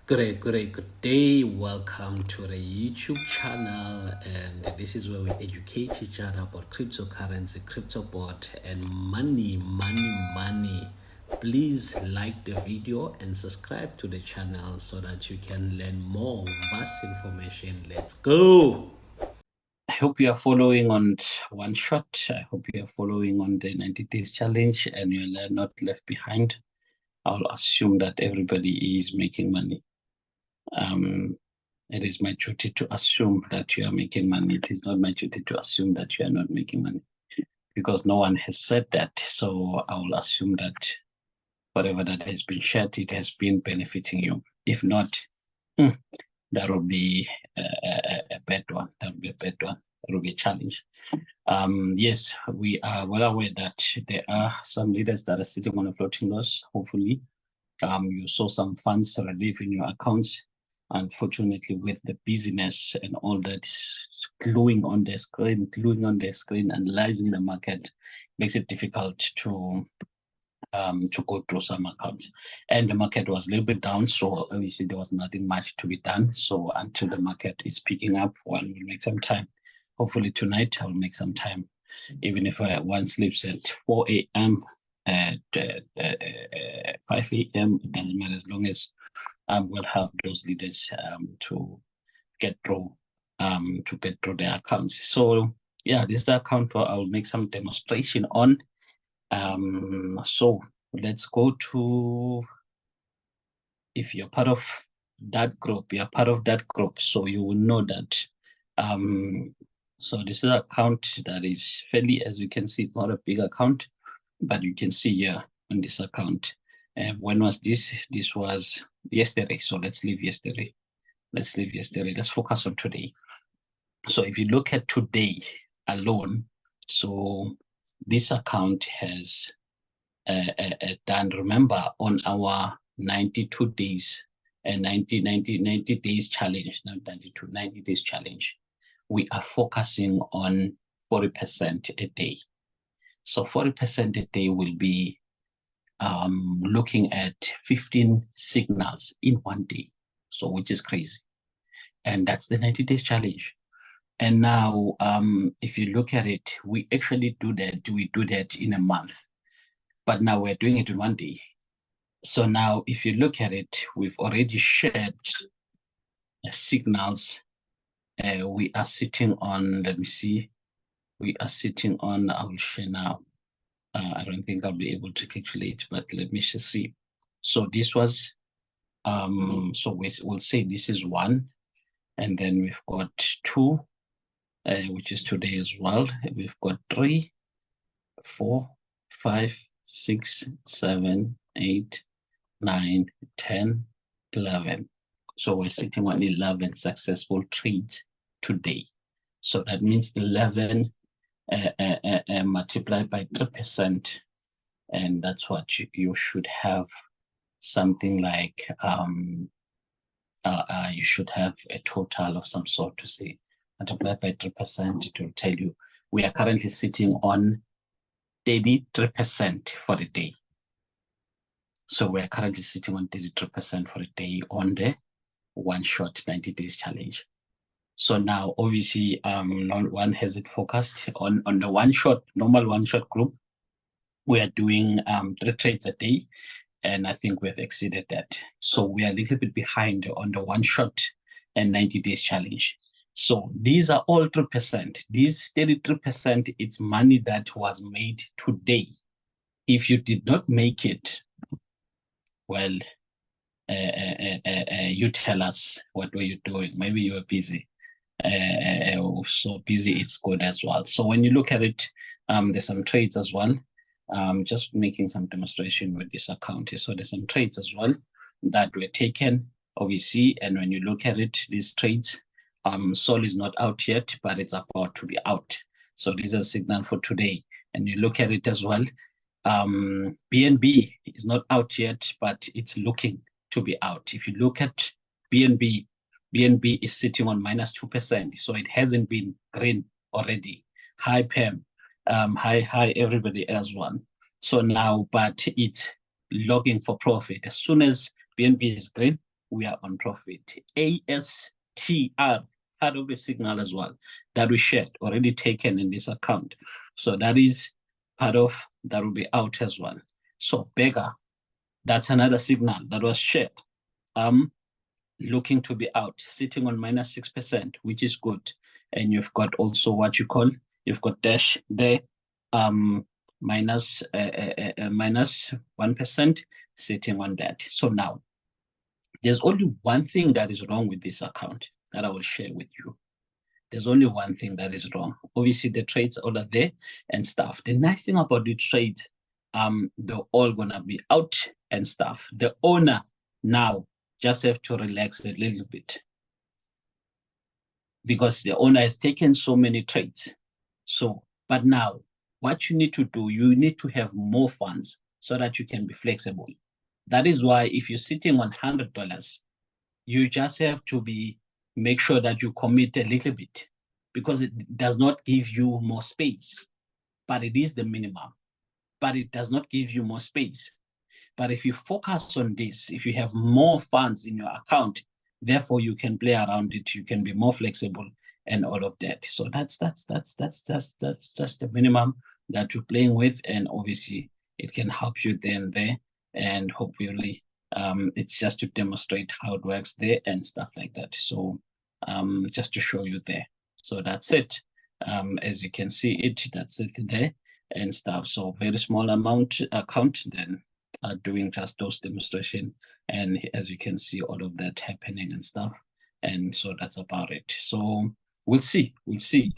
Good day. Welcome to the YouTube channel, and this is where we educate each other about cryptocurrency, crypto bot, and money. Please like the video and subscribe to the channel so that you can learn more vast information. Let's go. I hope you are following on One Shot. I hope you are following on the 90 days challenge and you're not left behind. I'll assume that everybody is making money. It is my duty to assume that you are making money. It is not my duty to assume that you are not making money because no one has said that. So I will assume that whatever that has been shared, it has been benefiting you. If not, that will be a bad one. That will be a bad one. That will be a challenge. Yes, we are well aware that there are some leaders that are sitting on a floating loss. Hopefully, you saw some funds relief in your accounts. Unfortunately, with the busyness and all that gluing on the screen, analyzing the market, makes it difficult to go through some accounts. And the market was a little bit down, so obviously there was nothing much to be done. So until the market is picking up, we'll make some time. Hopefully tonight I'll make some time, even if one sleeps at 4 a.m. at 5 a.m. It doesn't matter as long as we'll have those leaders to get through their accounts. So yeah, this is the account where I'll make some demonstration on. So let's go to, if you're part of that group, so you will know that so this is an account that is fairly, as you can see, it's not a big account, but you can see here on this account. When was this? This was yesterday. So let's leave yesterday. Let's focus on today. So if you look at today alone, so this account has done, remember, on our 92 days and 90 days challenge, not 92, 90 days challenge, we are focusing on 40% a day. So 40% a day will be looking at 15 signals in one day, so which is crazy. And that's the 90 days challenge. And now, if you look at it, we actually do that in a month, but now we're doing it in one day. So now, if you look at it, we've already shared signals. We are sitting on, let me see, we are sitting on, I will share now. I don't think I'll be able to calculate, but let me just see. So this was, so we'll say this is 1, and then we've got 2, which is today as well. We've got 3, 4, 5, 6, 7, 8, 9, 10, 11. So we're sitting on 11 successful trades today. So that means 11 multiplied by 3%, and that's what you should have, something like you should have a total of some sort to say multiplied by 3%. It will tell you we are currently sitting on 33% for the day. So we're currently sitting on 33% for the day on the One Shot 90 days challenge. So now, obviously, one has it focused on the One Shot, normal One Shot group. We are doing 3 trades a day, and I think we've exceeded that. So we are a little bit behind on the One Shot and 90 days challenge. So these are all 3%. These 33%, it's money that was made today. If you did not make it, well, you tell us what were you doing. Maybe you were busy. So busy, it's good as well. So when you look at it, there's some trades as well. Just making some demonstration with this account. So there's some trades as well that were taken, obviously. And when you look at it, these trades, Sol is not out yet, but it's about to be out. So this is a signal for today. And you look at it as well. BNB is not out yet, but it's looking to be out. If you look at BNB is sitting on -2%, so it hasn't been green already. Hi Pam, hi everybody else one. So now, but it's logging for profit. As soon as BNB is green, we are on profit. ASTR, part of the signal as well, that we shared, already taken in this account. So that is part of, that will be out as well. So Beggar, that's another signal that was shared. Looking to be out, sitting on minus 6%, which is good. And you've got also what you call, you've got Dash there, minus 1%, sitting on that. So now, there's only one thing that is wrong with this account that I will share with you. There's only one thing that is wrong. Obviously, the trades all are there and stuff. The nice thing about the trades, they're all gonna be out and stuff. The owner now just have to relax a little bit because the owner has taken so many trades. So, but now what you need to do, you need to have more funds so that you can be flexible. That is why if you're sitting on $100, you just have to make sure that you commit a little bit because it does not give you more space, but it is the minimum, but it does not give you more space. But if you focus on this, if you have more funds in your account, therefore you can play around it, you can be more flexible and all of that. So that's the minimum that you're playing with, and obviously it can help you then there, and hopefully it's just to demonstrate how it works there and stuff like that. So just to show you there. So that's it. As you can see it, that's it there and stuff. So very small amount account, then doing just those demonstration, and as you can see all of that happening and stuff. And so that's about it. So we'll see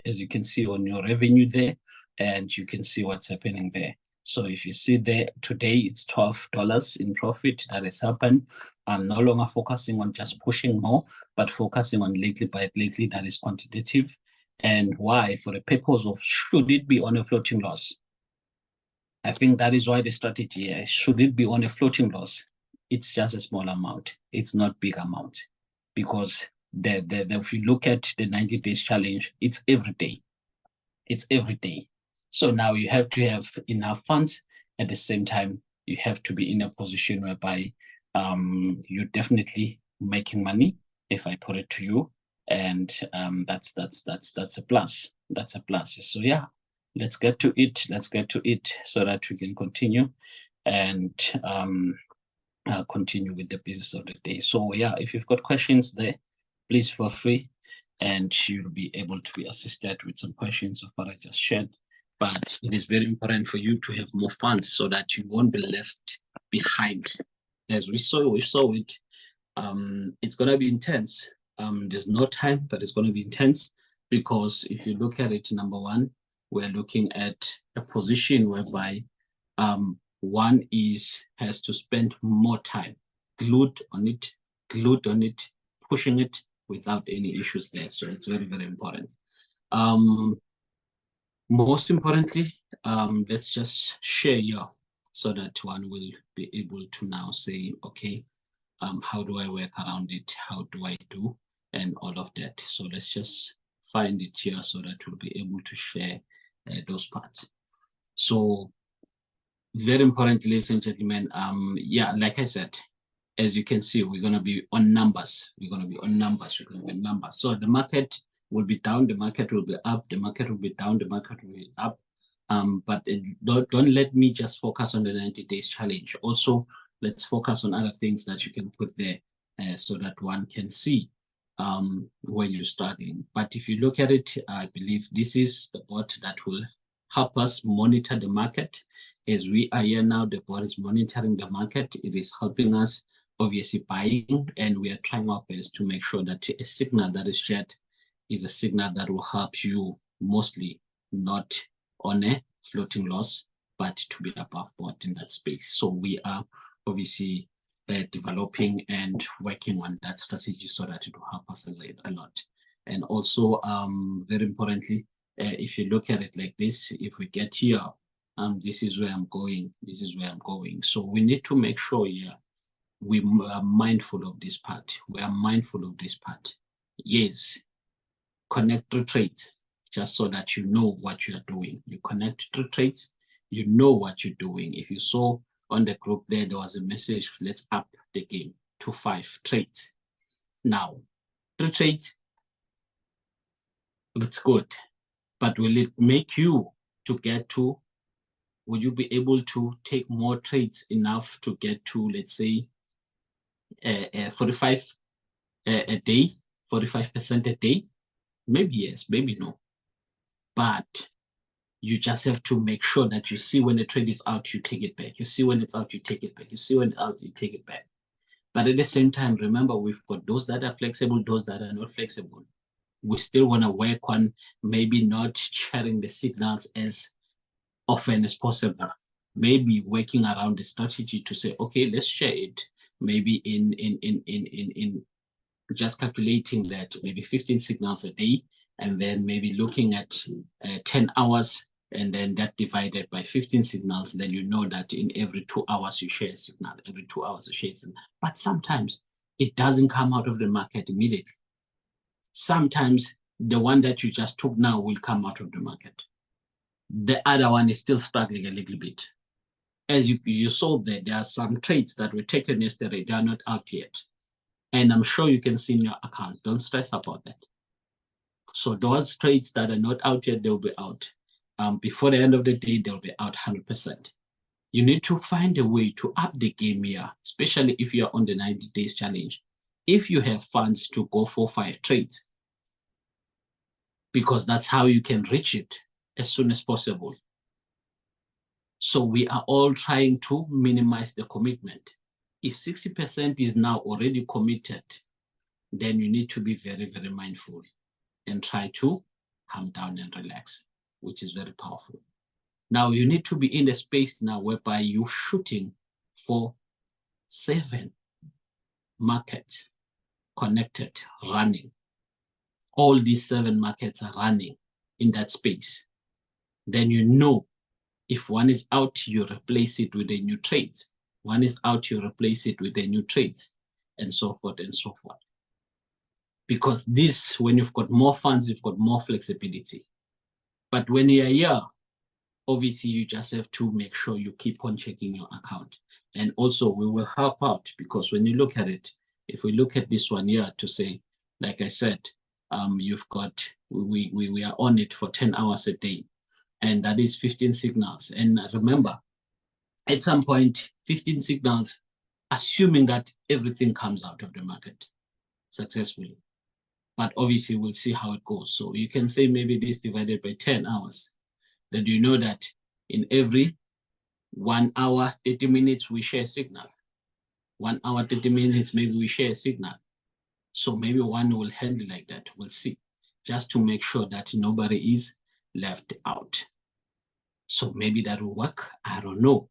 as you can see on your revenue there, and you can see what's happening there. So if you see there today, it's $12 in profit that has happened. I'm no longer focusing on just pushing more, but focusing on lately by lately, that is quantitative. And why? For the purpose of, should it be on a floating loss? I think that is why the strategy is, should it be on a floating loss? It's just a small amount. It's not big amount, because if you look at the 90 days challenge, it's every day. It's every day. So now you have to have enough funds. At the same time, you have to be in a position whereby you're definitely making money, if I put it to you. And that's a plus. That's a plus. So yeah, let's get to it. Let's get to it so that we can continue and continue with the business of the day. So yeah, if you've got questions there, please feel free, and you'll be able to be assisted with some questions of what I just shared. But it is very important for you to have more funds so that you won't be left behind. As we saw it. It's gonna be intense. There's no time, but it's gonna be intense, because if you look at it, number one, we're looking at a position whereby one has to spend more time glued on it, pushing it without any issues there. So it's very, very important. Most importantly, let's just share here so that one will be able to now say, okay, how do I work around it? How do I do? And all of that. So let's just find it here so that we'll be able to share those parts. So very important, ladies and gentlemen. Yeah, like I said, as you can see, we're going to be on numbers. We're going to be on numbers. So the market will be down, the market will be up, the market will be down, the market will be up. But don't let me just focus on the 90 days challenge. Also, let's focus on other things that you can put there so that one can see where you're starting. But if you look at it, I believe this is the bot that will help us monitor the market. As we are here now, the bot is monitoring the market. It is helping us, obviously, buying, and we are trying our best to make sure that a signal that is shared is a signal that will help you, mostly not on a floating loss, but to be above board in that space. So we are obviously developing and working on that strategy so that it will help us a lot. And also, very importantly, if you look at it like this, if we get here, this is where I'm going, this is where I'm going. So we need to make sure here we are mindful of this part. We are mindful of this part. Yes, connect to trades, just so that you know what you are doing. You connect to trades, you know what you're doing. If you saw on the group there was a message, let's up the game. to 5 trades. Now, 3 trades, it's good, but will it make you to get to, will you be able to take more trades enough to get to, let's say, 45 a day, 45% a day? Maybe yes, maybe no. But you just have to make sure that you see when the trade is out, you take it back. You see when it's out, you take it back. You see when it's out, you take it back. But at the same time, remember, we've got those that are flexible, those that are not flexible. We still want to work on maybe not sharing the signals as often as possible. Maybe working around the strategy to say, okay, let's share it. Maybe in just calculating that maybe 15 signals a day, and then maybe looking at 10 hours, and then that divided by 15 signals, then you know that in every 2 hours you share a signal, every 2 hours you share a signal. But sometimes it doesn't come out of the market immediately. Sometimes the one that you just took now will come out of the market. The other one is still struggling a little bit. As you saw there are some trades that were taken yesterday, they are not out yet. And I'm sure you can see in your account. Don't stress about that. So those trades that are not out yet, they'll be out. Before the end of the day, they'll be out 100%. You need to find a way to up the game here, especially if you're on the 90 days challenge. If you have funds to go for 5 trades, because that's how you can reach it as soon as possible. So we are all trying to minimize the commitment. If 60% is now already committed, then you need to be very, very mindful and try to calm down and relax, which is very powerful. Now you need to be in the space now whereby you're shooting for 7 markets connected, running. All these 7 markets are running in that space. Then you know if one is out, you replace it with a new trade. One is out, you replace it with a new trade, and so forth and so forth. Because this, when you've got more funds, you've got more flexibility. But when you're here, obviously you just have to make sure you keep on checking your account. And also we will help out, because when you look at it, if we look at this one here to say, like I said, you've got, we are on it for 10 hours a day, and that is 15 signals. And remember, at some point, 15 signals, assuming that everything comes out of the market successfully. But obviously we'll see how it goes. So you can say maybe this divided by 10 hours. Then you know that in every 1 hour, 30 minutes, we share a signal. 1 hour, 30 minutes, maybe we share a signal. So maybe one will handle like that. We'll see. Just to make sure that nobody is left out. So maybe that will work. I don't know.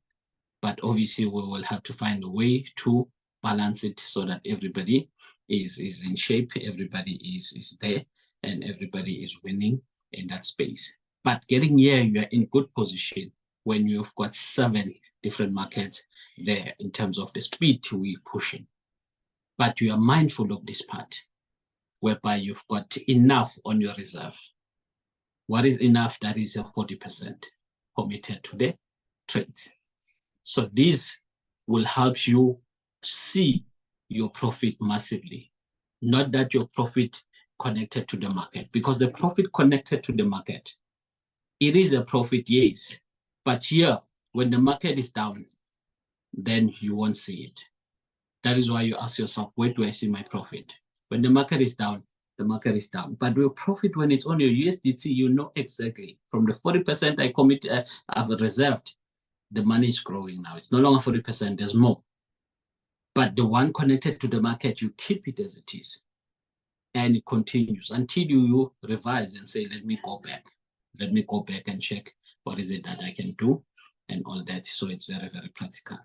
But obviously we will have to find a way to balance it so that everybody is in shape, everybody is there, and everybody is winning in that space. But getting here, you are in good position when you've got 7 different markets there in terms of the speed we're pushing. But you are mindful of this part, whereby you've got enough on your reserve. What is enough? That is a 40% committed to the trades. So this will help you see your profit massively. Not that your profit connected to the market, because the profit connected to the market, it is a profit, yes. But here, when the market is down, then you won't see it. That is why you ask yourself, where do I see my profit? When the market is down, the market is down. But your profit, when it's on your USDT, you know exactly. From the 40% I commit, I've reserved, the money is growing now. It's no longer 40%, there's more. But the one connected to the market, you keep it as it is. And it continues until you revise and say, let me go back. Let me go back and check what is it that I can do and all that. So it's very, very practical.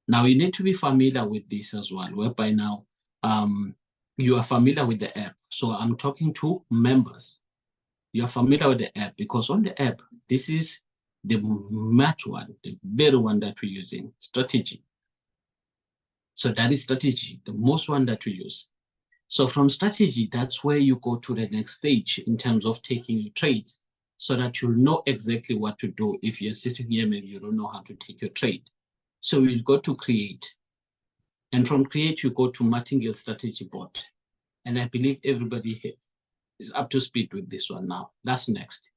Now you need to be familiar with this as well, whereby now you are familiar with the app. So I'm talking to members. You're familiar with the app, because on the app, this is the match one, the very one that we're using, strategy. So that is strategy, the most one that we use. So from strategy, that's where you go to the next stage in terms of taking your trades, so that you'll know exactly what to do. If you're sitting here, maybe you don't know how to take your trade. So we'll go to create. And from create, you go to Martingale strategy board. And I believe everybody here is up to speed with this one now. That's next.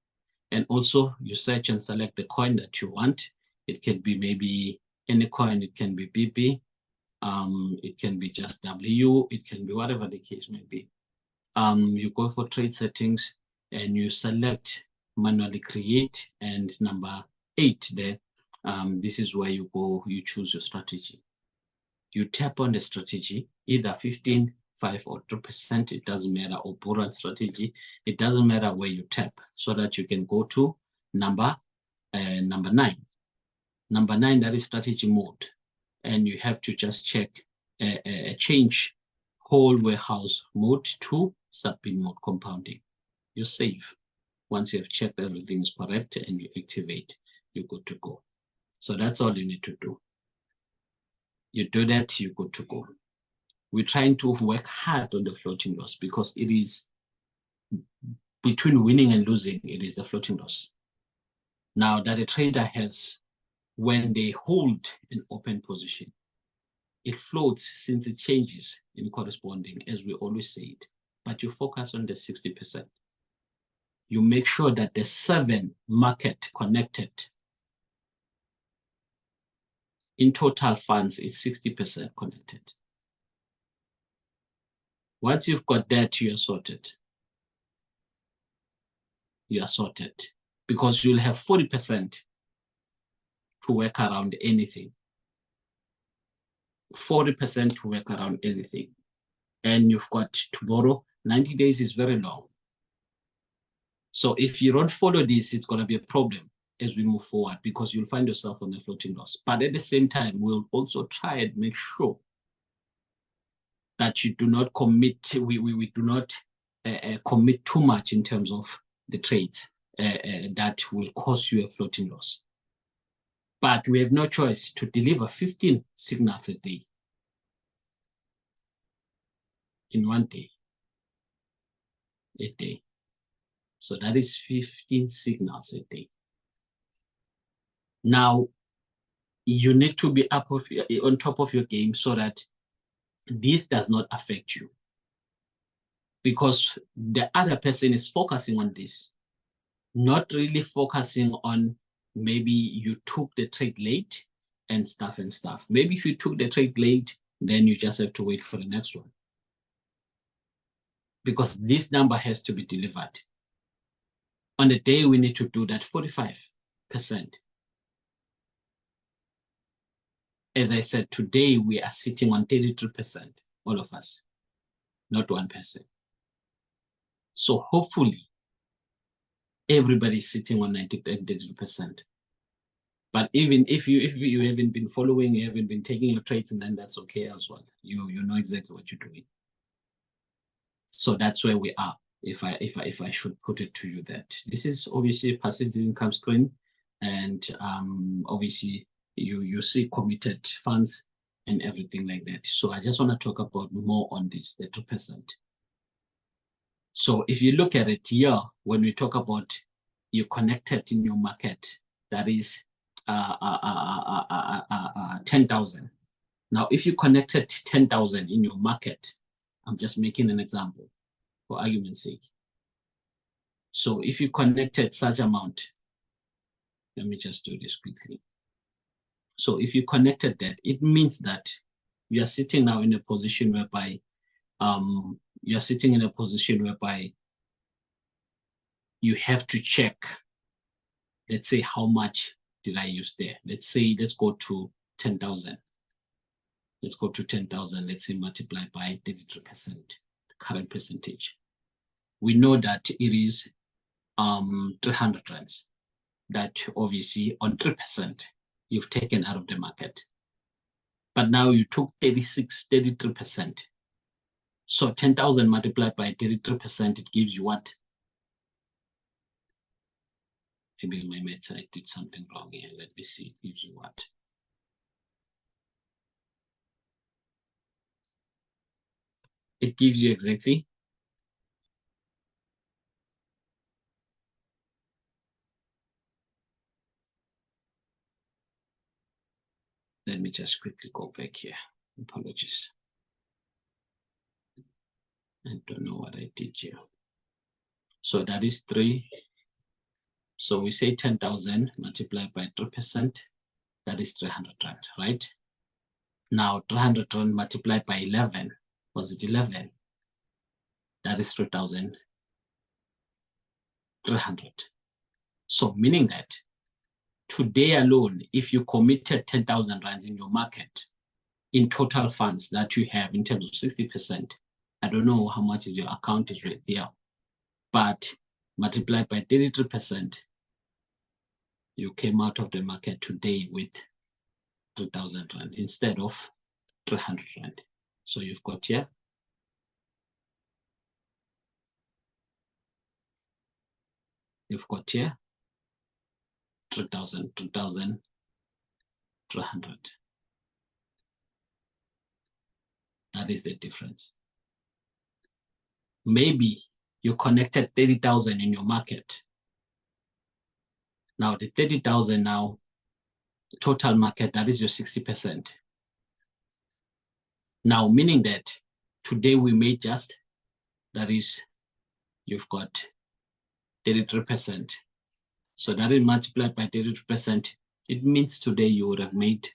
And also you search and select the coin that you want. It can be maybe any coin. It can be BB. It can be just W. It can be whatever the case may be. You go for trade settings and you select manually create, and number 8 there. This is where you go, you choose your strategy. You tap on the strategy, either 15, 5 or 3%, it doesn't matter, or Buran strategy, it doesn't matter where you tap, so that you can go to number 9. Number 9, that is strategy mode. And you have to just check, change whole warehouse mode to sub-bin mode compounding. You save. Once you have checked everything is correct and you activate, you're good to go. So that's all you need to do. You do that, you're good to go. We're trying to work hard on the floating loss because it is between winning and losing, it is the floating loss. Now that a trader has, when they hold an open position, it floats since it changes in corresponding, as we always say it, but you focus on the 60%. You make sure that the 7 market connected in total funds is 60% connected. Once you've got that, you are sorted. You are sorted because you'll have 40% to work around anything. 40% to work around anything. And you've got tomorrow, 90 days is very long. So if you don't follow this, it's going to be a problem as we move forward because you'll find yourself on the floating loss. But at the same time, we'll also try and make sure that you do not commit, we do not commit too much in terms of the trades that will cause you a floating loss. But we have no choice to deliver 15 signals a day in one day, a day. So that is 15 signals a day. Now, you need to be on top of your game so that this does not affect you. Because the other person is focusing on this, not really focusing on maybe you took the trade late and stuff. Maybe if you took the trade late, then you just have to wait for the next one. Because this number has to be delivered. On the day we need to do that 45%. As I said, today we are sitting on 33%, all of us, not one person. So hopefully everybody's sitting on 93%. But even if you haven't been following, you haven't been taking your trades, and then that's okay as well. You know exactly what you're doing. So that's where we are. If I should put it to you, that this is obviously a passive income screen, and obviously you see committed funds and everything like that. So I just want to talk about more on this, the 2%. So if you look at it here, when we talk about you connected in your market, that is 10,000. Now, if you connected 10,000 in your market, I'm just making an example for argument's sake. So if you connected such amount, let me just do this quickly. So if you connected that, it means that you are sitting now in a position whereby you have to check, let's say, how much did I use there? Let's go to 10,000. Let's go to 10,000. Let's say multiply by 33%, current percentage. We know that it is 300 rands. That obviously on 3% you've taken out of the market. But now you took 33%. So 10,000 multiplied by 33%, it gives you what? Maybe in my maths I did something wrong here. Let me see. It gives you what? It gives you exactly. Let me just quickly go back here. Apologies. I don't know what I did here. So that is 3. So we say 10,000 multiplied by 3%, that is 300 Rand, right? Now 300 Rand multiplied by 11, was it 11? That is 3,300. So meaning that today alone, if you committed 10,000 Rands in your market, in total funds that you have in terms of 60%, I don't know how much is your account is right there, but multiplied by 33%, you came out of the market today with 3,000 Rand instead of 300 Rand. So you've got here you've got here 3,000, 3,300. That is the difference. Maybe you connected 30,000 in your market. Now the 30,000 now, total market, that is your 60%. Now, meaning that today we made just, that is, you've got 33%. So that is multiplied by 33%. It means today you would have made,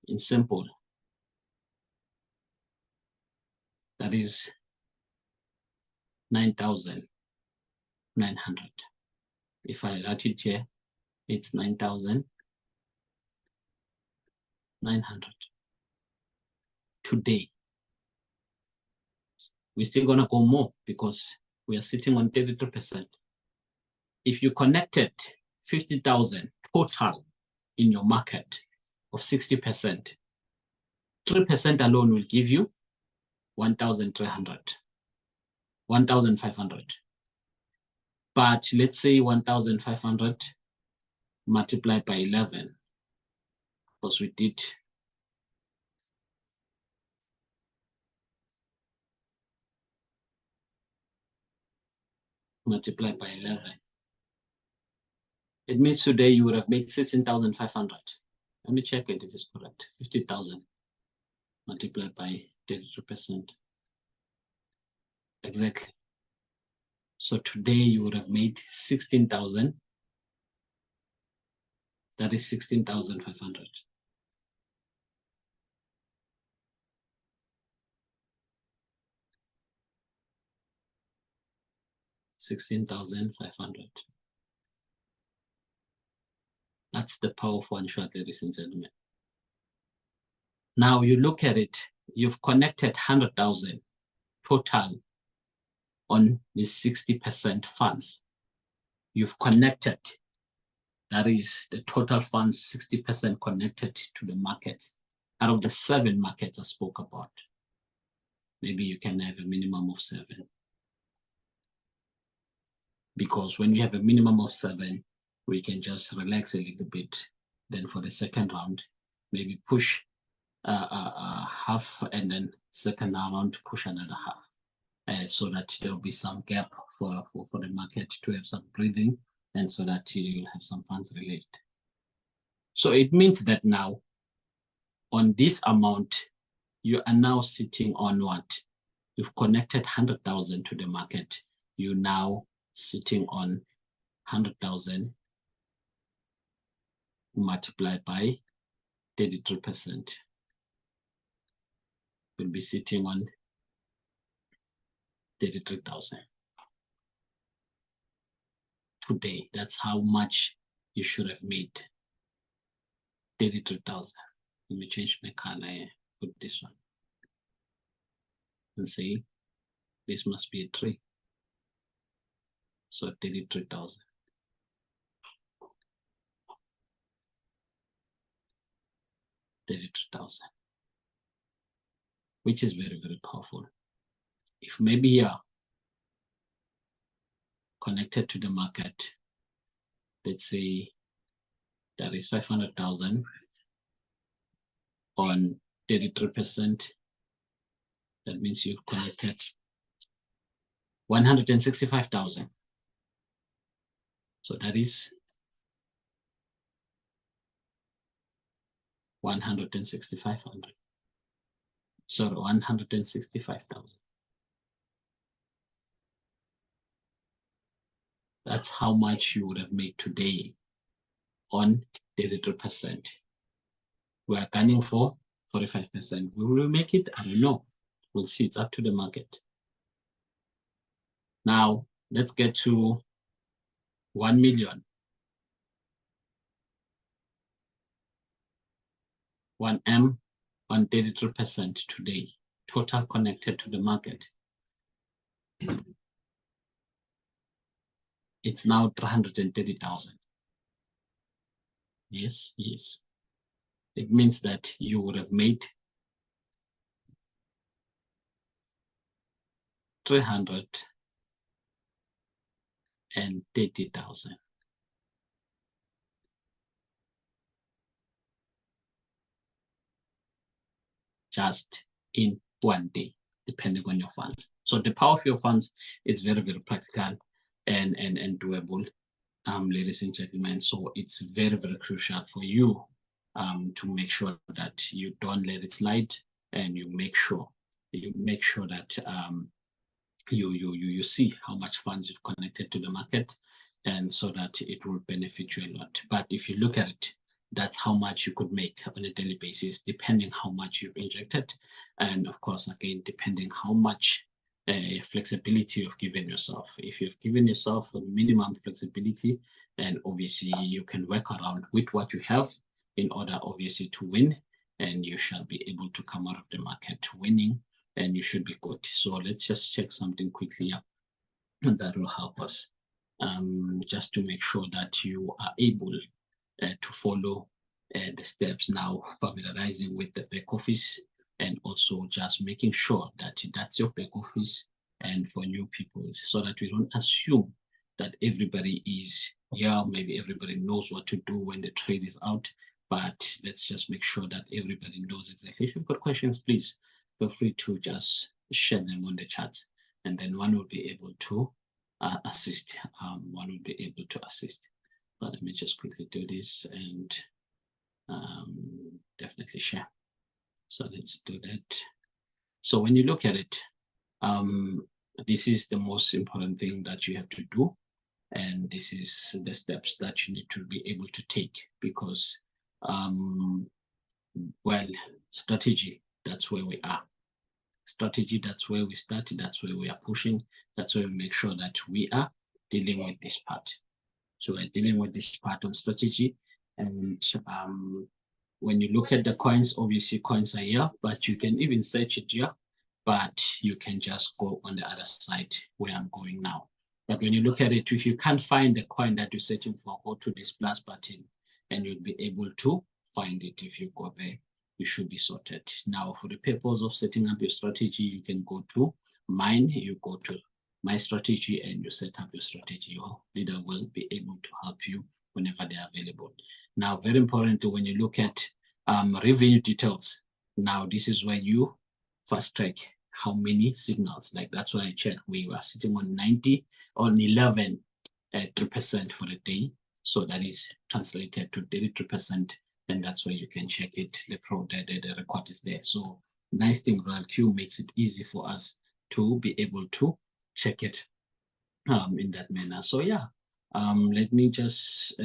in simple, that is 9,900. If I write it here, it's 9,900. Today. We're still gonna go more because we are sitting on 33%. If you connected 50,000 total in your market of 60%, 3% alone will give you 1,300, 1,500. But let's say 1,500 multiplied by 11, because we did multiplied by 11. It means today you would have made 16,500. Let me check it if it's correct. 50,000 multiplied by 33%. Exactly. So today you would have made 16,000. That is 16,500. $16,500. That's the power of one shot, ladies and gentlemen. Now you look at it, you've connected 100,000 total on the 60% funds. You've connected, that is the total funds, 60% connected to the markets. Out of the 7 markets I spoke about, maybe you can have a minimum of 7. Because when you have a minimum of 7, we can just relax a little bit. Then for the second round, maybe push half, and then second round push another half, so that there will be some gap for the market to have some breathing, and so that you will have some funds relieved. So it means that now, on this amount, you are now sitting on what? You've connected 100,000 to the market. You now sitting on 100,000 multiplied by 33%. Will be sitting on 33,000 today. That's how much you should have made. 33,000. Let me change my color here. Put this one. And say this must be a 3. So 33,000. Which is very, very powerful. If maybe you're connected to the market, let's say that is 500,000 on 33%, that means you've connected 165,000. So that is 165,000. Sorry, 165,000. That's how much you would have made today on 33%. We are gunning for 45%. Will we make it? I don't know. We'll see. It's up to the market. Now, let's get to 1 million. 1M on 33% today. Total connected to the market. It's now 330,000. Yes, yes. It means that you would have made 330,000. Just in one day, depending on your funds. So the power of your funds is very, very practical and doable, ladies and gentlemen. So it's very, very crucial for you to make sure that you don't let it slide, and you make sure that you see how much funds you've connected to the market, and so that it will benefit you a lot. But if you look at it, that's how much you could make on a daily basis, depending how much you've injected. And of course, again, depending how much flexibility you've given yourself. If you've given yourself a minimum flexibility, then obviously you can work around with what you have in order, obviously, to win, and you shall be able to come out of the market winning, and you should be good. So let's just check something quickly up, and that will help us just to make sure that you are able to follow the steps now, familiarizing with the back office, and also just making sure that that's your back office, and for new people, so that we don't assume that everybody is maybe everybody knows what to do when the trade is out, but let's just make sure that everybody knows exactly. If you've got questions, please feel free to just share them on the chat, and then one will be able to assist. One will be able to assist. But let me just quickly do this and definitely share. So let's do that. So when you look at it, this is the most important thing that you have to do. And this is the steps that you need to be able to take, because, well, strategy, that's where we are. Strategy, that's where we started, that's where we are pushing, that's where we make sure that we are dealing with this part. So we're dealing with this part on strategy. And when you look at the coins, obviously coins are here, but you can even search it here, but you can just go on the other side where I'm going now. But when you look at it, if you can't find the coin that you're searching for, go to this plus button and you'll be able to find it. If you go there, you should be sorted. Now, for the purpose of setting up your strategy, you can go to mine, you go to my strategy, and you set up your strategy. Your leader will be able to help you whenever they are available. Now, very important, when you look at revenue details, now this is where you fast track how many signals. Like that's why I checked. We were sitting on 90 on 11% for the day. So that is translated to 33%, and that's where you can check it. The record is there. So nice thing, RoyalQ makes it easy for us to be able to check it in that manner. So yeah, let me just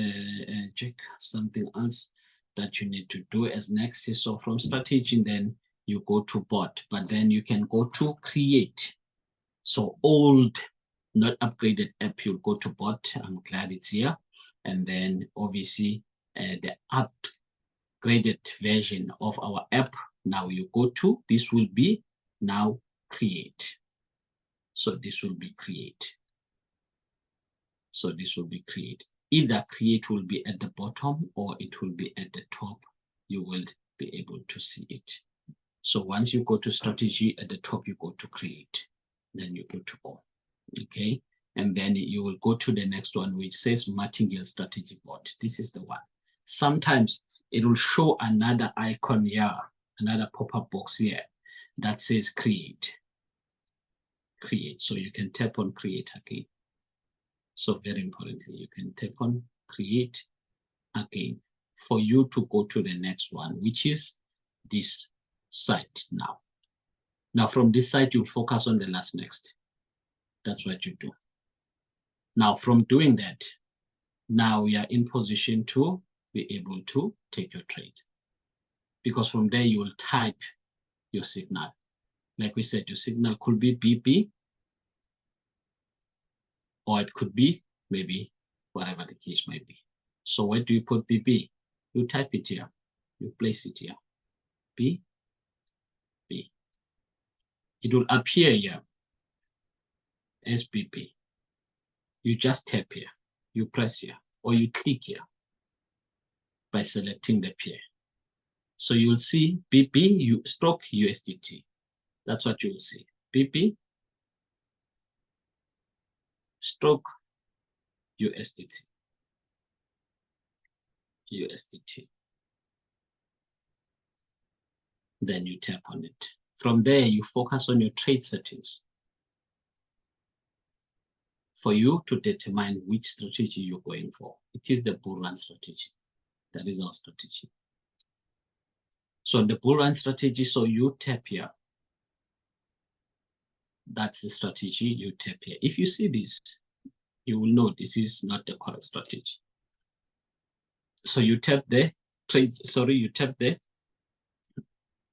check something else that you need to do as next. So from strategy, then you go to bot, but then you can go to create. So old, not upgraded app, you'll go to bot. I'm glad it's here. And then obviously the upgraded version of our app, now you go to, this will be now create. So this will be create. So this will be create. Either create will be at the bottom or it will be at the top. You will be able to see it. So once you go to strategy, at the top, you go to create. Then you go to all. Okay. And then you will go to the next one, which says Martingale Strategy Bot. This is the one. Sometimes it will show another icon here, another pop-up box here that says create. Create. So you can tap on create again. So very importantly, you can tap on create again. for you to go to the next one, which is this site now. Now from this site, you'll focus on the last next. That's what you do. Now from doing that, now we are in position to be able to take your trade. Because from there, you will type your signal. Like we said, your signal could be BP, or it could be maybe whatever the case might be. So where do you put BP? You type it here. You place it here. B, B. It will appear here as BP. You just tap here. You press here, or you click here by selecting the pair. So you'll see BP stroke USDT. That's what you'll see. BP stroke USDT. USDT. Then you tap on it. From there, you focus on your trade settings for you to determine which strategy you're going for. It is the bull run strategy. That is our strategy. So the bull run strategy, so you tap here. That's the strategy, you tap here. If you see this, you will know this is not the correct strategy. So you tap the trade, you tap the,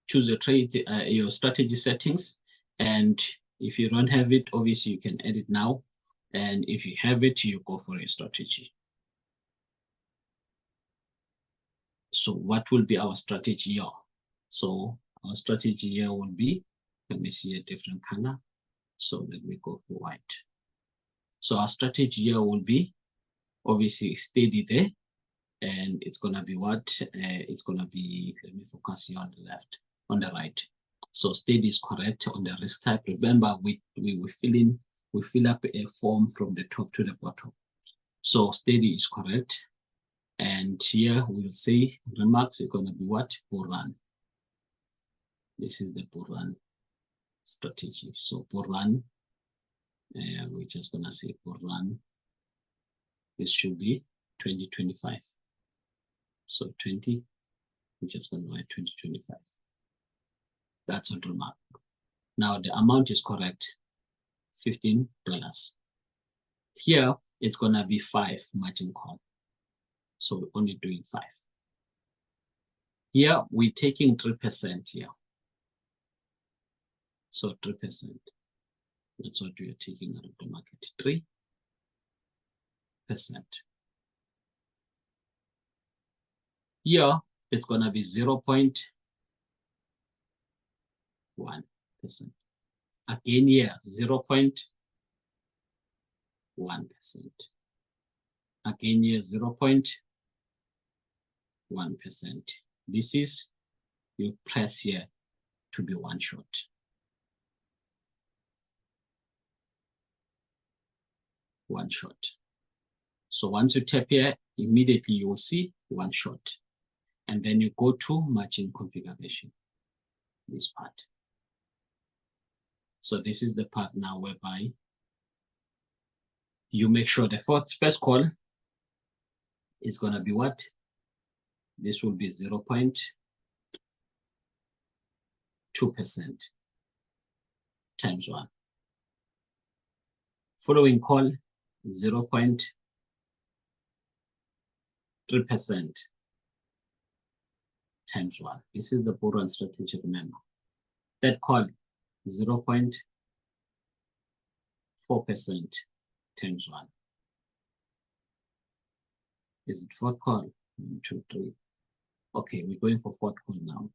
choose your trade, your strategy settings. And if you don't have it, obviously you can edit now. And if you have it, you go for a strategy. So what will be our strategy here? So our strategy here will be, let me see a different color. So let me go for white. So our strategy here will be obviously steady there. And it's going to be what? It's going to be, let me focus here on the left, on the right. So steady is correct on the risk type. Remember, we fill up a form from the top to the bottom. So steady is correct. And here we'll say remarks are going to be what? Bull run. This is the bull run strategy. So bull run, we're just going to say bull run. This should be 2025. So 20, we're just going to write 2025. That's on remark. Now the amount is correct, $15. Here, it's going to be 5 margin call. So we're only doing 5. Here, we're taking 3% here. So 3%. That's what we are taking out of the market. 3%. Here, it's going to be 0.1%. Again here, 0.1%. Again here, 0.1%. This is, you press here to be one shot. One shot. So once you tap here, immediately you will see one shot. And then you go to margin configuration, this part. So this is the part now whereby you make sure the first call is going to be what? This will be 0.2% times 1. Following call, 0.3% times 1. This is the bull run strategy, remember. That call, 0.4% times 1. Is it fourth call? 1, 2, 3. Okay, we're going for fourth call now.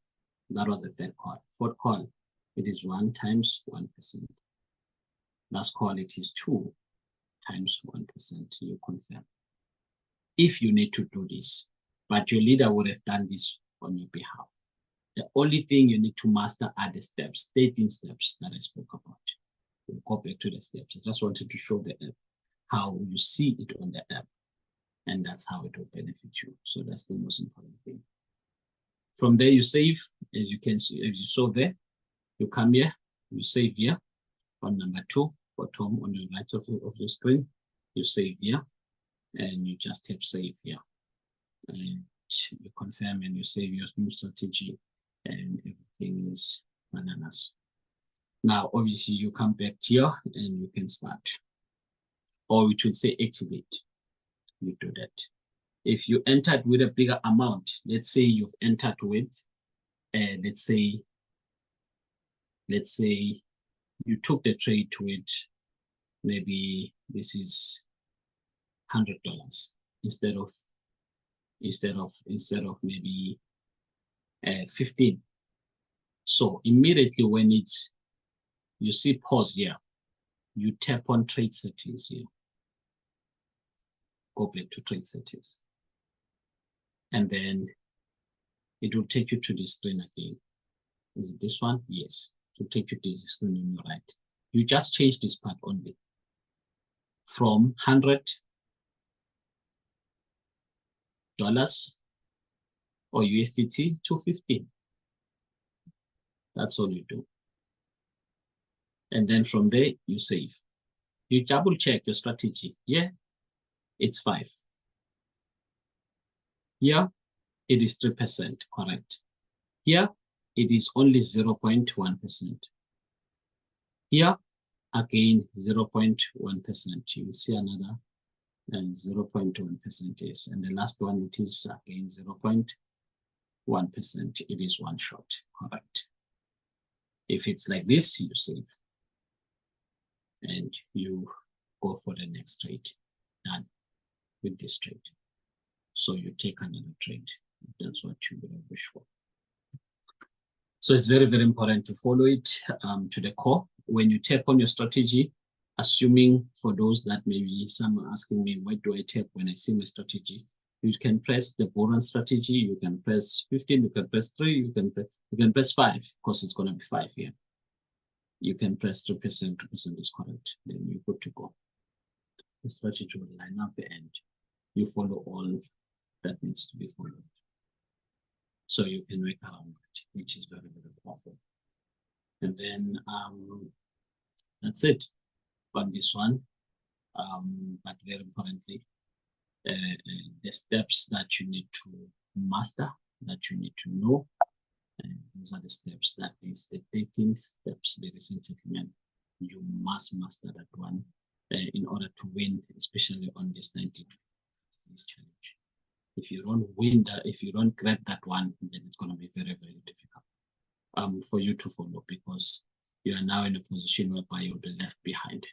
That was the third call. Fourth call, it is 1 times 1%. Last call, it is 2 times 1%. You confirm. If you need to do this, but your leader would have done this on your behalf. The only thing you need to master are the steps, 13 steps that I spoke about. We'll go back to the steps. I just wanted to show the app, how you see it on the app. And that's how it will benefit you. So that's the most important thing. From there, you save, as you can see, as you saw there, you come here, you save here on number 2, bottom on the right of the screen, you save here, and you just tap save here. And you confirm and you save your new strategy, and everything is bananas. Now, obviously, you come back here and you can start. Or it will say activate. You do that. If you entered with a bigger amount, let's say you've entered with, let's say you took the trade with, maybe this is $100 instead of maybe 15. So immediately when you see pause here, you tap on trade settings here. Go back to trade settings. And then it will take you to the screen again. Is it this one? Yes. To take you to the screen on your right. You just change this part only. From $100 or USDT to 15. That's all you do. And then from there, you save. You double check your strategy. Yeah, it's 5. Here, it is 3%, correct. Here, it is only 0.1%. Here, again, 0.1%. You will see another 0.1% is, and the last one, it is again 0.1%. It is one shot, correct. If it's like this, you save. And you go for the next trade. Done with this trade. So you take another trade. That's what you would wish for. So it's very, very important to follow it to the core. When you tap on your strategy, assuming for those that maybe some are asking me, where do I tap when I see my strategy? You can press the Boron strategy. You can press 15. You can press 3. You can press 5 because it's going to be 5 here. You can press 2%. 2% is correct. Then you're good to go. The strategy will line up and you follow all that needs to be followed. So you can work around it, which is very, very powerful. And then that's it on this one. But very importantly, the steps that you need to master, that you need to know. And these are the steps, that is the 13 steps, ladies and gentlemen. You must master that one in order to win, especially on this 92 days challenge. If you don't win that, if you don't grab that one, then it's going to be very, very difficult for you to follow, because you are now in a position whereby you'll be left behind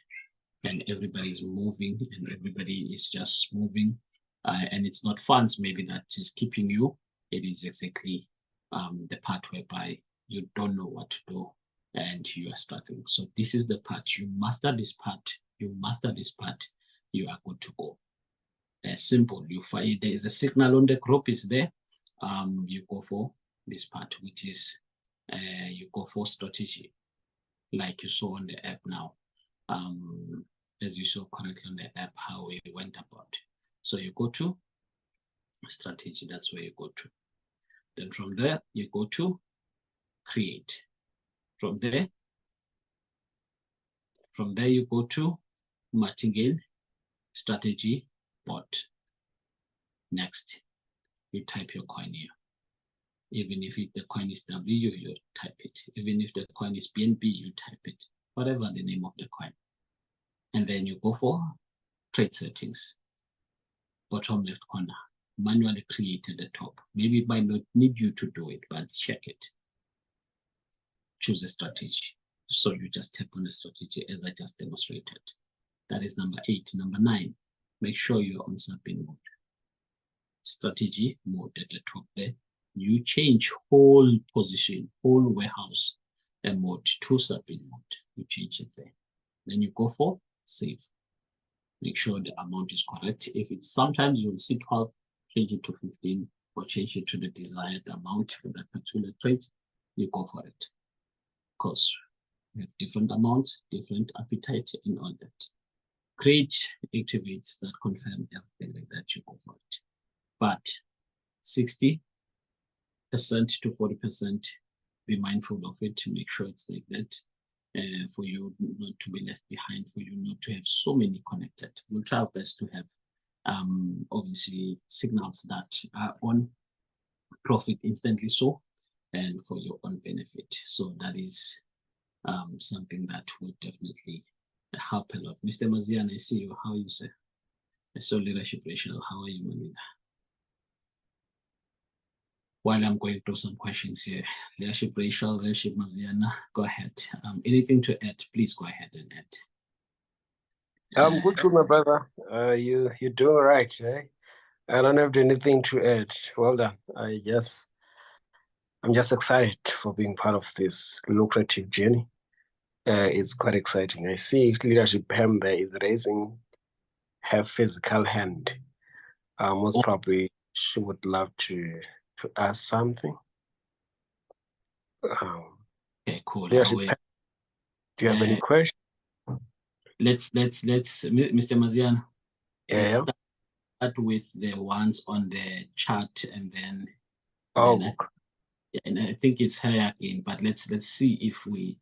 and everybody is moving and everybody is just moving. And it's not funds maybe that is keeping you. It is exactly the part whereby you don't know what to do and you are starting. So this is the part. You master this part. You master this part. You are good to go. Simple. You find there is a signal on the group. Is there. You go for this part, which is you go for strategy, like you saw on the app now. As you saw correctly on the app, how we went about. So you go to strategy. That's where you go to. Then from there, you go to create. From there, you go to martingale strategy bot. Next, you type your coin here. Even if the coin is W, you type it. Even if the coin is BNB, you type it. Whatever the name of the coin. And then you go for trade settings. Bottom left corner. Manually create at the top. Maybe it might not need you to do it, but check it. Choose a strategy. So you just tap on the strategy as I just demonstrated. That is number 8. Number 9, make sure you're on subin mode. Strategy mode at the top there. You change whole position, whole warehouse mode to subin mode. You change it there. Then you go for save. Make sure the amount is correct. If it's sometimes you'll see 12, change it to 15 or change it to the desired amount for that particular trade. You go for it. Because we have different amounts, different appetite and all that. Create activates that confirm everything like that, you go for it. But 60% to 40%, be mindful of it to make sure it's like that. For you not to be left behind, for you not to have so many connected. We'll try our best to have obviously signals that are on profit instantly so, and for your own benefit. So that is something that would definitely help a lot. Mr. Mazian, I see you. How are you, sir? I saw Leadership Rachel. How are you, Manila? While I'm going through some questions here, Leadership Rachel, Leadership Maziana, go ahead. Anything to add, please go ahead and add. I'm good, my brother. You do all right, eh? I don't have anything to add. Well done. I'm just excited for being part of this lucrative journey. It's quite exciting. I see Leadership Pam there is raising her physical hand. Most probably she would love to ask something. Okay, cool. Leadership Pam, do you have any questions? Let's Mr. Mazian. Yeah. Let's start with the ones on the chart, and then and I think it's her again, but let's see if we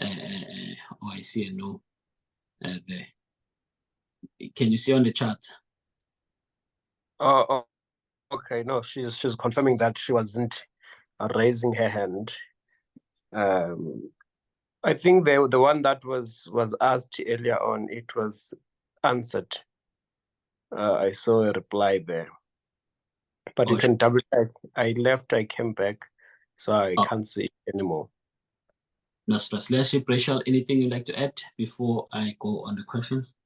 I see a no there. Can you see on the chart? Oh, okay. No, she's confirming that she wasn't raising her hand. I think the one that was asked earlier on, it was answered. I saw a reply there, but you can double check. I left, I came back, so I can't see it anymore. No stress. Leadership Rachel, anything you'd like to add before I go on the questions?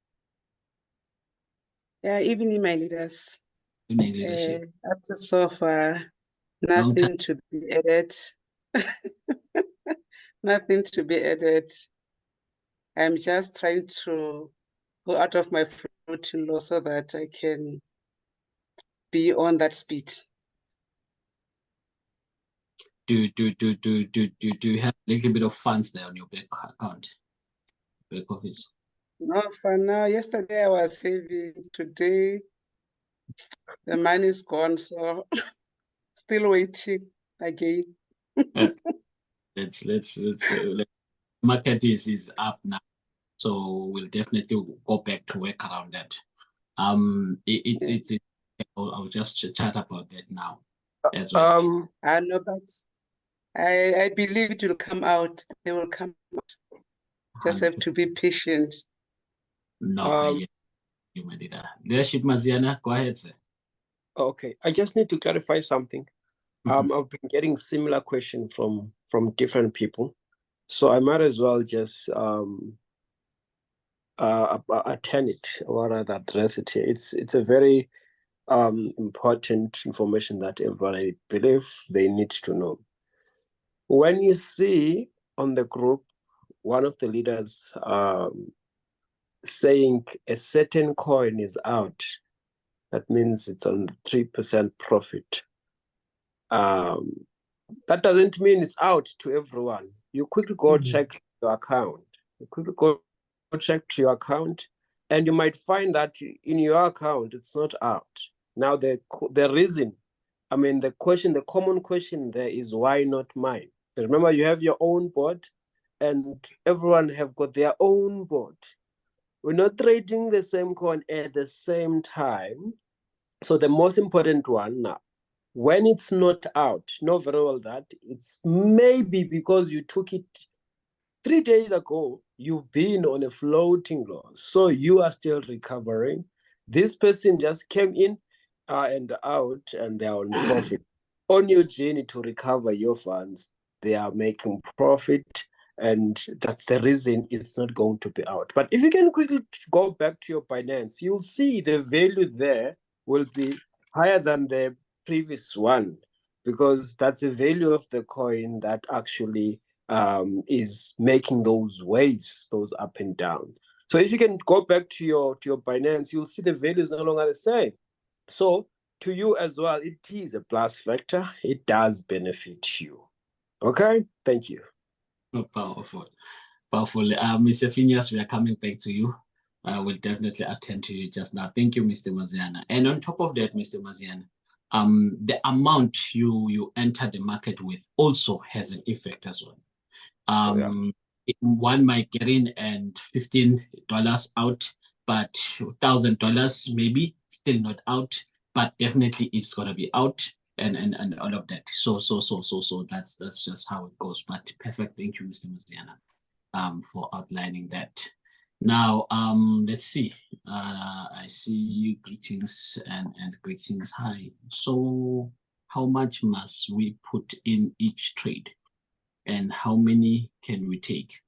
Yeah, evening, my leaders. Evening, leadership. Up to so far, nothing to be added. Nothing to be added. I'm just trying to go out of my floating law so that I can be on that speed. Do you have a little bit of funds there on your back account, back office? No, for now. Yesterday I was saving. Today the money is gone, so still waiting again. Let's market is up now, so we'll definitely go back to work around that. I'll just chat about that now as well. I know, but I believe it will come out. They will come out. Just have to be patient. No, you made it. Leadership Maziana, go ahead, sir. Okay, I just need to clarify something. I've been getting similar questions from different people, so I might as well just attend it or rather address it here. It's a very important information that everybody, I believe, they need to know. When you see on the group one of the leaders saying a certain coin is out, that means it's on 3% profit. That doesn't mean it's out to everyone. You quickly go check your account. You quickly go check to your account, and you might find that in your account it's not out. Now the reason, I mean, the common question there is, why not mine? Remember, you have your own board, and everyone have got their own board. We're not trading the same coin at the same time. So the most important one now, when it's not out, know very well that it's maybe because you took it 3 days ago, you've been on a floating loss, so you are still recovering. This person just came in and out, and they are on profit. On your journey to recover your funds, they are making profit, and that's the reason it's not going to be out. But if you can quickly go back to your Binance, you'll see the value there will be higher than the previous one, because that's the value of the coin that actually is making those waves, those up and down. So if you can go back to your Binance, you'll see the value is no longer the same. So to you as well, it is a plus factor. It does benefit you. Okay, thank you. Powerful. Mr. Phineas, we are coming back to you. I will definitely attend to you just now. Thank you, Mr. Maziana. And on top of that, Mr. Maziana, the amount you enter the market with also has an effect as well. One might get in and $15 out, but $1,000 maybe still not out, but definitely it's going to be out. and all of that. So that's just how it goes. But perfect. Thank you, Mr. Masiana, for outlining that. Now, let's see. I see you. Greetings and greetings. Hi. So, how much must we put in each trade, and how many can we take?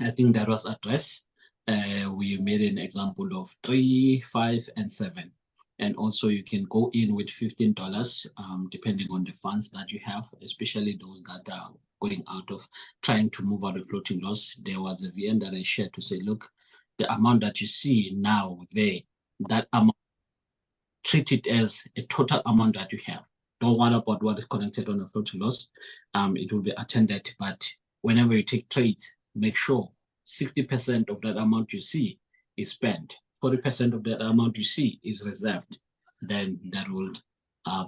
I think that was addressed. We made an example of 3, 5, and 7. And also you can go in with $15, depending on the funds that you have, especially those that are going out of trying to move out of floating loss. There was a VM that I shared to say, look, the amount that you see now there, that amount, treat it as a total amount that you have. Don't worry about what is connected on a floating loss. It will be attended, but whenever you take trades, make sure 60% of that amount you see is spent. 40% of that amount you see is reserved. Then that will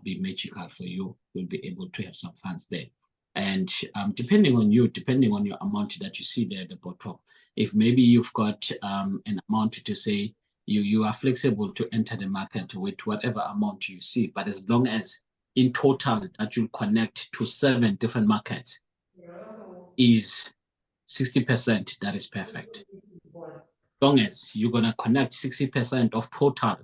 be magical for you. You'll be able to have some funds there. And depending on your amount that you see there at the bottom, if maybe you've got an amount to say you are flexible to enter the market with whatever amount you see, but as long as in total that you connect to 7 different markets is 60%, that is perfect. As long as you're going to connect 60% of total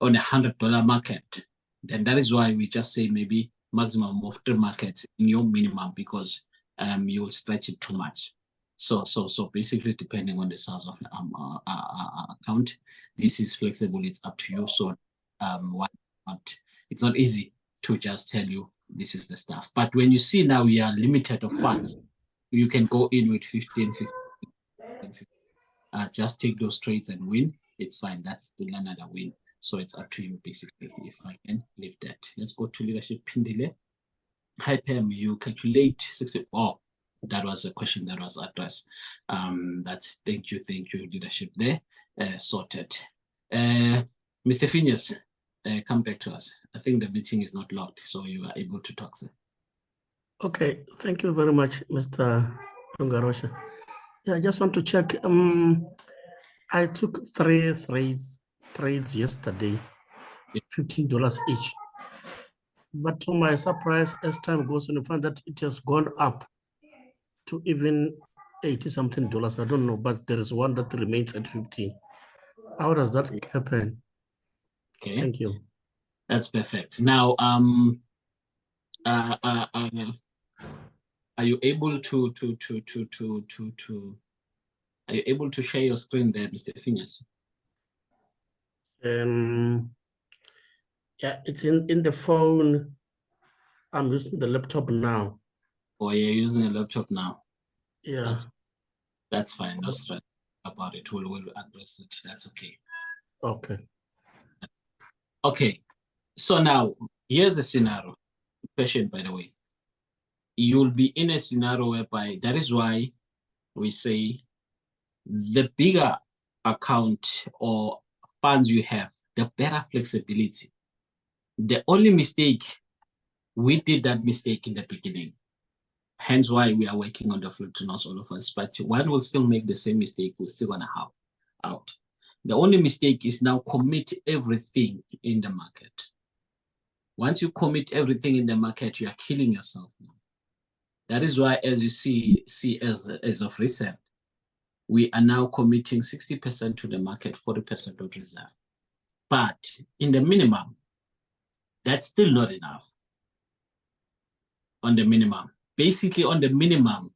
on $100 market, then that is why we just say maybe maximum of 3 markets in your minimum, because you will stretch it too much. So basically, depending on the size of account, this is flexible. It's up to you. So it's not easy to just tell you this is the stuff. But when you see now we are limited of funds, you can go in with 15. Just take those trades and win. It's fine. That's still another win. So it's up to you, basically, if I can leave that. Let's go to leadership. Pindile. Hi, Pam, you calculate 60. Oh, that was a question that was addressed. That's thank you, leadership there. Sorted. Mr. Phineas, come back to us. I think the meeting is not locked, so you are able to talk, sir. Okay, thank you very much, Mr. Ungarosha. Yeah, I just want to check. I took 3 trades yesterday, $15 each. But to my surprise, as time goes on, I find that it has gone up to even $80-something. I don't know, but there is one that remains at 15. How does that happen? Okay. Thank you. That's perfect. Now, are you able to are you able to share your screen there, Mr. Phineas? Yeah, it's in the phone. I'm using the laptop now. Or you're using a laptop now? Yeah. That's fine. No stress about it. We'll address it. That's okay. Okay. Okay. So now here's a scenario. Question, by the way. You'll be in a scenario whereby that is why we say the bigger account or funds you have, the better flexibility. The only mistake, we did that mistake in the beginning. Hence why we are working on the floating loss, all of us. But one will still make the same mistake. We're still gonna have out. The only mistake is now commit everything in the market. Once you commit everything in the market, you are killing yourself now. That is why, as you see as of recent, we are now committing 60% to the market, 40% of reserve. But in the minimum, that's still not enough. On the minimum. Basically, on the minimum,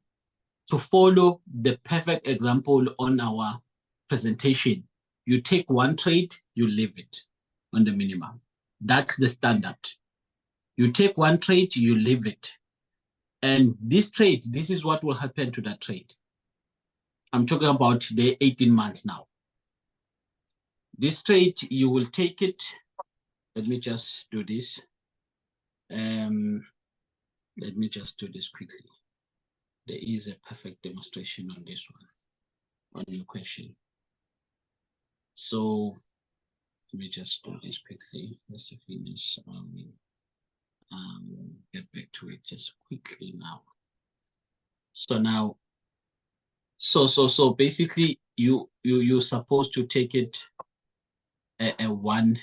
to follow the perfect example on our presentation, you take 1 trade, you leave it on the minimum. That's the standard. You take 1 trade, you leave it. And this trade, this is what will happen to that trade. I'm talking about the 18 months now. This trade, you will take it. Let me just do this. Let me just do this quickly. There is a perfect demonstration on this one, on your question. So let me just do this quickly. Let's finish. Get back to it just quickly now. So now, so basically, you're supposed to take it a one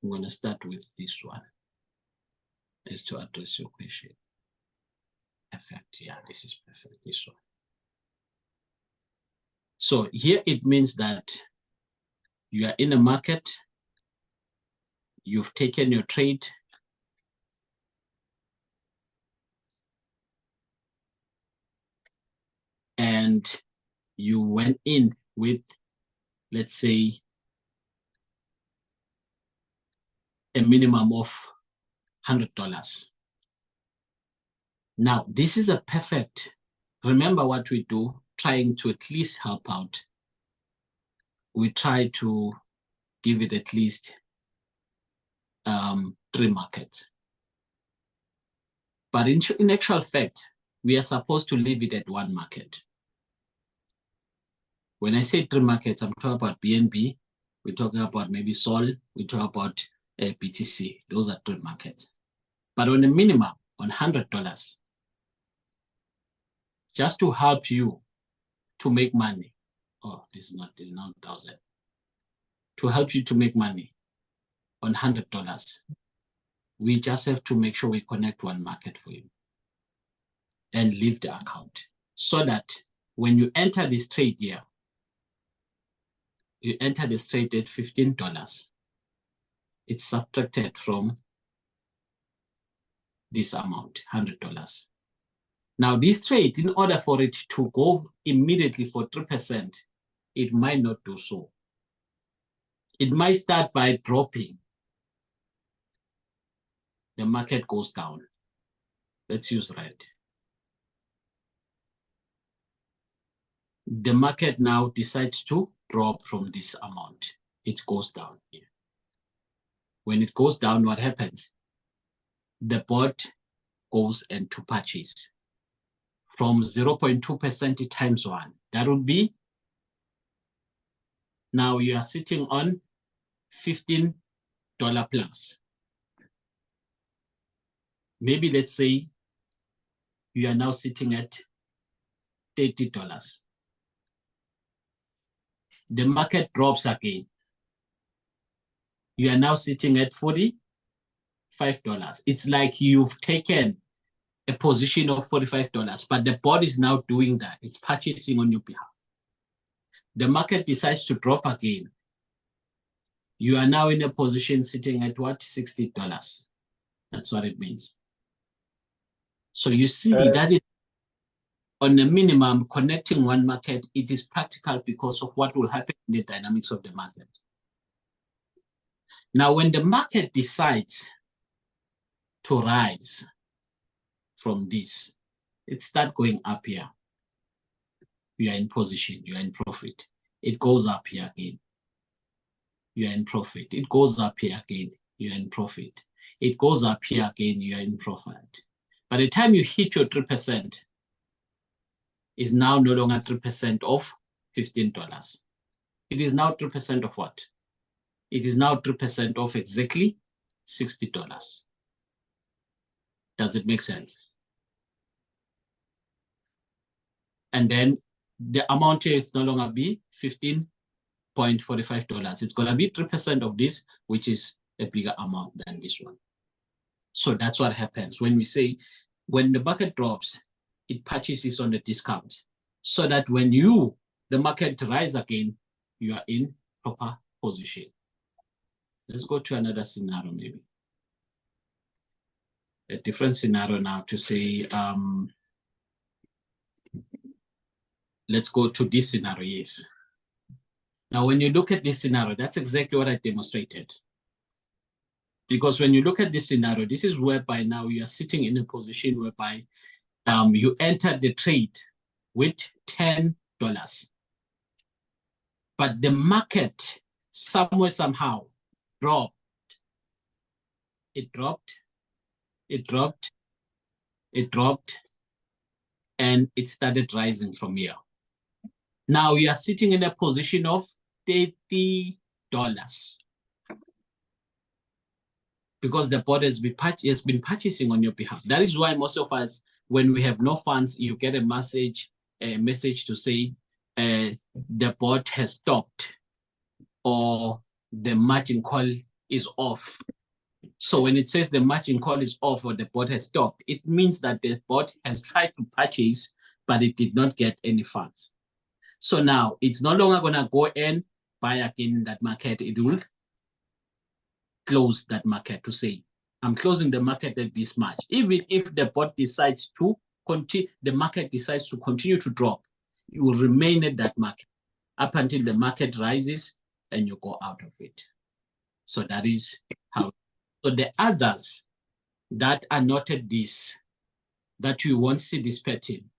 I'm going to start with this one, is to address your question. Perfect. Yeah, this is perfect. This one. So here it means that you are in a market, you've taken your trade, and you went in with, let's say, a minimum of $100. Now, this is a perfect, remember what we do, trying to at least help out. We try to give it at least 3 markets. But in actual fact, we are supposed to leave it at 1 market. When I say 3 markets, I'm talking about BNB, we're talking about maybe Sol, we talk about BTC. Those are 3 markets. But on a minimum, on $100, just to help you to make money. Oh, this is not 1,000. To help you to make money on $100, we just have to make sure we connect 1 market for you and leave the account, so that when you enter this trade here, you enter this trade at $15. It's subtracted from this amount, $100. Now this trade, in order for it to go immediately for 3%, it might not do so. It might start by dropping. The market goes down. Let's use red. The market now decides to drop from this amount. It goes down here. When it goes down, what happens? The bot goes into purchase from 0.2% times 1. That would be, now you are sitting on $15 plus. Maybe let's say you are now sitting at $30. The market drops again. You are now sitting at $45. It's like you've taken a position of $45, but the bot is now doing that. It's purchasing on your behalf. The market decides to drop again. You are now in a position sitting at what? $60. That's what it means. So you see, that is on a minimum, connecting 1 market. It is practical because of what will happen in the dynamics of the market. Now, when the market decides to rise from this, it starts going up here. You are in position, you are in profit. It goes up here again. You are in profit. It goes up here again. You are in profit. It goes up here again. You are in profit. By the time you hit your 3%, is now no longer 3% of $15. It is now 3% of what? It is now 3% of exactly $60. Does it make sense? And then the amount here is no longer be $15.45. It's going to be 3% of this, which is a bigger amount than this one. So that's what happens when we say, when the market drops, it purchases on the discount, so that when the market rise again, you are in proper position. Let's go to another scenario, maybe. A different scenario now to say, let's go to this scenario, yes. Now, when you look at this scenario, that's exactly what I demonstrated. Because when you look at this scenario, this is whereby now you are sitting in a position whereby you entered the trade with $10. But the market somewhere, somehow dropped. It dropped, it dropped, it dropped, and it started rising from here. Now you are sitting in a position of $30. Because the bot has been purchasing on your behalf. That is why most of us, when we have no funds, you get a message to say the bot has stopped, or the margin call is off. So when it says the margin call is off or the bot has stopped, it means that the bot has tried to purchase, but it did not get any funds. So now it's no longer going to go and buy again in that market. It will close that market to say, I'm closing the market at this much. Even if the bot decides to continue, the market decides to continue to drop, you will remain at that market up until the market rises and you go out of it. So that is how. So the others that are not at this, that you won't see this pattern.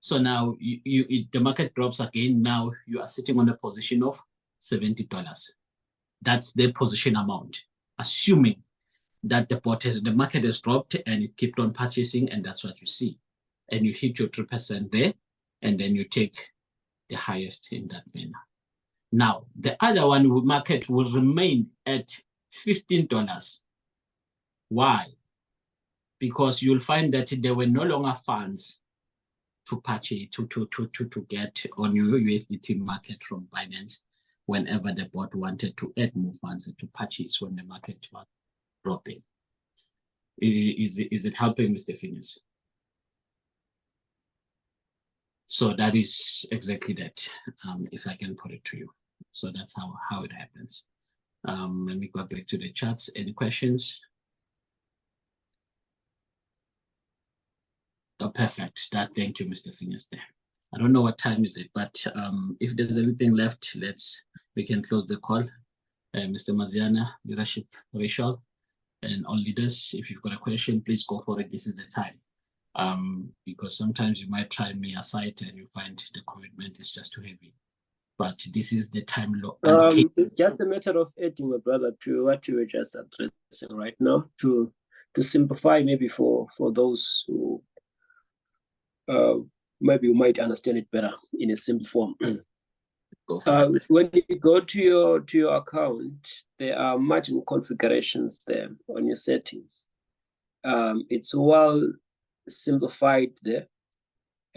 So now the market drops again. Now you are sitting on a position of $70. That's the position amount, assuming that the market has dropped and it kept on purchasing, and that's what you see. And you hit your 3% there, and then you take the highest in that manner. Now, the other one market will remain at $15. Why? Because you'll find that there were no longer funds to purchase, to get on your USDT market from Binance whenever the bot wanted to add more funds to purchase when the market was dropping. Is it helping, Mr. Phineas? So that is exactly that, if I can put it to you. So that's how it happens. Let me go back to the charts. Any questions? Oh, perfect. Thank you, Mr. Phineas there. I don't know what time is it, but if there's anything left, we can close the call. Mr. Maziana, leadership, Rachel, and all leaders, if you've got a question, please go for it. This is the time. Because sometimes you might try me aside and you find the commitment is just too heavy. But this is the time. It's just a matter of adding, my brother, to what you were just addressing right now, to simplify maybe for those who maybe you might understand it better in a simple form. When you go to your account, there are margin configurations there on your settings. It's well simplified there.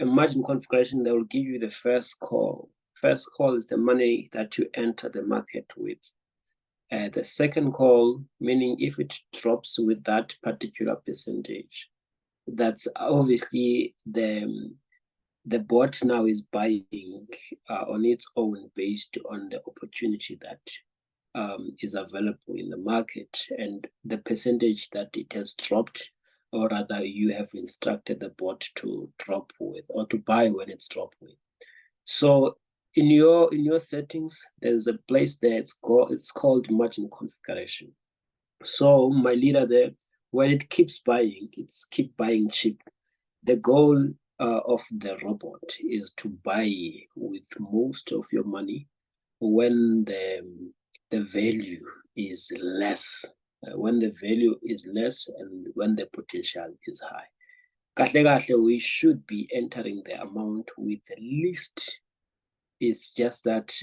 A margin configuration that will give you the first call. First call is the money that you enter the market with. The second call, meaning if it drops with that particular percentage, that's obviously the bot now is buying on its own based on the opportunity that is available in the market and the percentage that it has dropped, or rather you have instructed the bot to drop with or to buy when it's dropped with. So in your settings, there's a place there, it's called margin configuration. So my leader there, when it keeps buying, it's keep buying cheap. The goal of the robot is to buy with most of your money when the value is less. When the value is less and when the potential is high. We should be entering the amount with the least. It's just that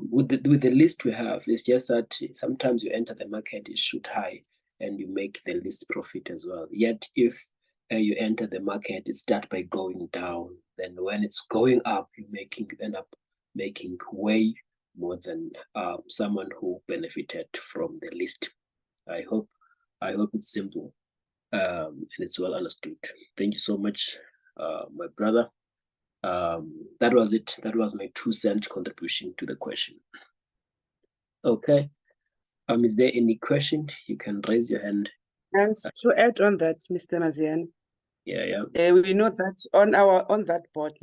with the list we have, it's just that sometimes you enter the market, it shoot high and you make the least profit as well. Yet if you enter the market, it starts by going down. Then when it's going up, you end up making way more than someone who benefited from the list. I hope it's simple and it's well understood. Thank you so much, my brother. That was it. That was my 2-cent contribution to the question. Okay. Is there any question? You can raise your hand. And to add on that, Mr. Mazian. Yeah. We know that on that board,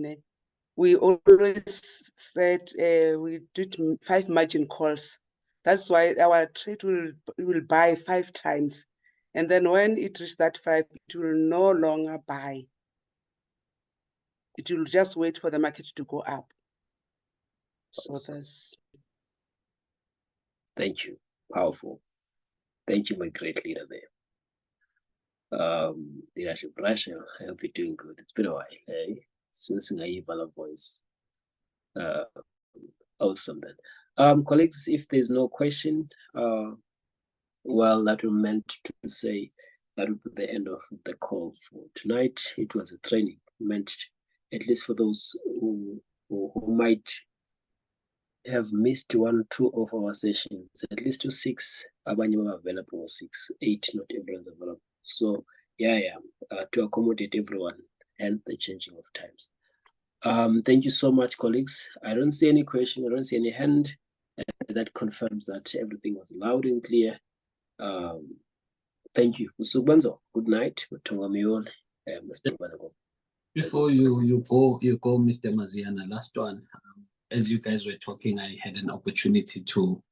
we always said we did 5 margin calls. That's why our trade will buy 5 times. And then when it reaches that 5, it will no longer buy. It will just wait for the market to go up. So that's. Thank you. Powerful. Thank you, my great leader there. Leadership Rachel, I hope you're doing good. It's been a while, eh? Since I heard voice. Awesome then. Colleagues, if there's no question, well, that will meant to say that will be the end of the call for tonight. It was a training meant, at least for those who might have missed 1 or 2 of our sessions, at least to 6. Abanye are available 6, 8, not everyone's available. So to accommodate everyone and the changing of times. Thank you so much, colleagues. I don't see any question, I don't see any hand. That confirms that everything was loud and clear. Thank you. Usubanzo, good night. Before you go, Mr. Maziana, last one. As you guys were talking, I had an opportunity to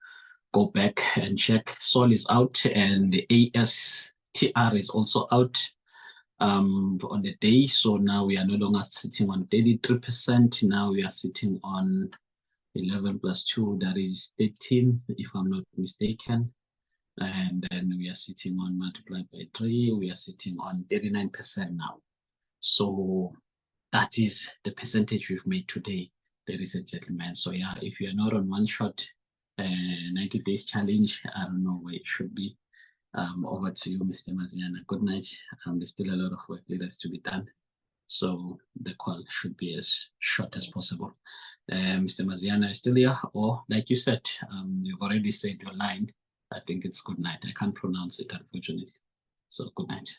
go back and check. Sol is out and the ASTR is also out on the day. So now we are no longer sitting on 33%. Now we are sitting on 11 plus 2, that is 13, if I'm not mistaken. And then we are sitting on multiplied by 3, we are sitting on 39% now. So that is the percentage we've made today, ladies and gentlemen. So yeah, if you're not on one shot, 90 days challenge, I don't know where it should be. Over to you, Mr. Maziana. Good night. There's still a lot of work that has to be done. So the call should be as short as possible. Mr. Maziana is still here, or like you said, you've already said your line. I think it's good night. I can't pronounce it, unfortunately. So good night.